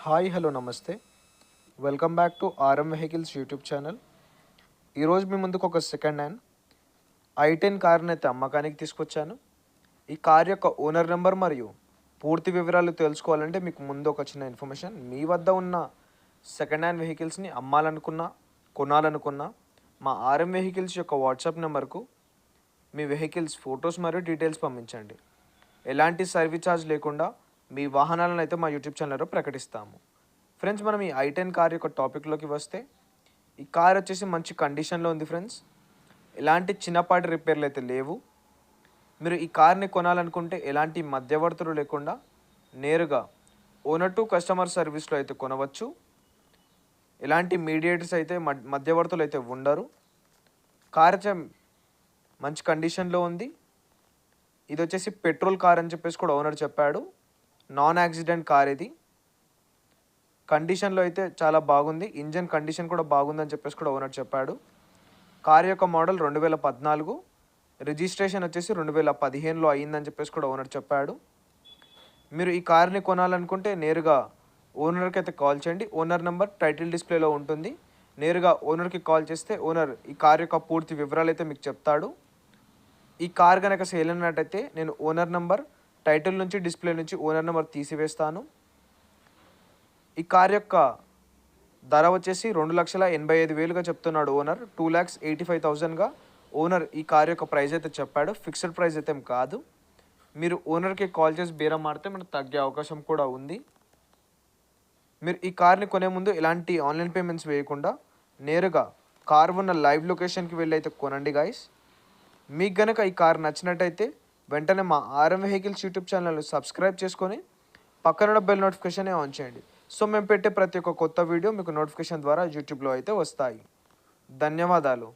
Hi hello నమస్తే. Welcome back to RM vehicles YouTube channel. ఈరోజు మీ ముందుకు ఒక సెకండ్ హ్యాండ్ i10 కార్ని అయితే అమ్మకానికి తీసుకొచ్చాను. ఈ కార్ యొక్క ఓనర్ నెంబర్ మరియు పూర్తి వివరాలు తెలుసుకోవాలంటే మీకు ముందు ఒక చిన్న ఇన్ఫర్మేషన్. మీ వద్ద ఉన్న సెకండ్ హ్యాండ్ వెహికల్స్ని అమ్మాలనుకున్నా కొనాలనుకున్నా మా ఆర్ఎం వెహికల్స్ యొక్క వాట్సాప్ నెంబర్కు మీ వెహికల్స్ ఫొటోస్ మరియు డీటెయిల్స్ పంపించండి. ఎలాంటి సర్వీస్ ఛార్జ్ లేకుండా మీ వాహనాలను అయితే మా యూట్యూబ్ ఛానల్లో ప్రకటిస్తాము. ఫ్రెండ్స్, మనం ఈ i10 కార్ యొక్క టాపిక్లోకి వస్తే, ఈ కార్ వచ్చేసి మంచి కండిషన్లో ఉంది ఫ్రెండ్స్. ఎలాంటి చిన్నపాటి రిపేర్లు అయితే లేవు. మీరు ఈ కార్ని కొనాలనుకుంటే ఎలాంటి మధ్యవర్తులు లేకుండా నేరుగా ఓనర్ టు కస్టమర్ సర్వీస్లో అయితే కొనవచ్చు. ఎలాంటి మీడియేటర్స్ అయితే మధ్యవర్తులు అయితే ఉండరు. కార్ అయితే మంచి కండిషన్లో ఉంది. ఇది వచ్చేసి పెట్రోల్ కార్ అని చెప్పేసి కూడా ఓనర్ చెప్పాడు. నాన్ యాక్సిడెంట్ కార్ ఇది. కండిషన్లో అయితే చాలా బాగుంది. ఇంజన్ కండిషన్ కూడా బాగుందని చెప్పేసి కూడా ఓనర్ చెప్పాడు. కార్ యొక్క మోడల్ 2014, రిజిస్ట్రేషన్ వచ్చేసి 2015లో అయ్యిందని చెప్పేసి కూడా ఓనర్ చెప్పాడు. మీరు ఈ కార్ని కొనాలనుకుంటే నేరుగా ఓనర్కి అయితే కాల్ చేయండి. ఓనర్ నెంబర్ టైటిల్ డిస్ప్లేలో ఉంటుంది. నేరుగా ఓనర్కి కాల్ చేస్తే ఓనర్ ఈ కార్ యొక్క పూర్తి వివరాలు అయితే మీకు చెప్తాడు. ఈ కార్ కనుక సేల్ అయినట్టయితే నేను ఓనర్ నెంబర్ టైటిల్ నుంచి డిస్ప్లే నుంచి ఓనర్ నెంబర్ తీసివేస్తాను. ఈ కార్ యొక్క ధర వచ్చేసి 2,85,000గా చెప్తున్నాడు ఓనర్. 2,85,000గా ఓనర్ ఈ కార్ యొక్క ప్రైస్ అయితే చెప్పాడు. ఫిక్స్డ్ ప్రైస్ అయితే కాదు. మీరు ఓనర్కి కాల్ చేసి బేరం మాడితే మనకు తగ్గే అవకాశం కూడా ఉంది. మీరు ఈ కార్ని కొనే ముందు ఎలాంటి ఆన్లైన్ పేమెంట్స్ వేయకుండా నేరుగా కార్ ఉన్న లైవ్ లొకేషన్కి వెళ్ళి అయితే కొనండి గాయస్. మీకు గనక ఈ కార్ నచ్చినట్టయితే వెంటనే మా ఆర్ఎం వెహికల్స్ యూట్యూబ్ ఛానల్ని సబ్స్క్రైబ్ చేసుకొని పక్కన బెల్ నోటిఫికేషన్ ఆన్ చేయండి. సో మేము పెట్టే ప్రతి ఒక్క కొత్త వీడియో మీకు నోటిఫికేషన్ ద్వారా యూట్యూబ్లో అయితే వస్తాయి. ధన్యవాదాలు.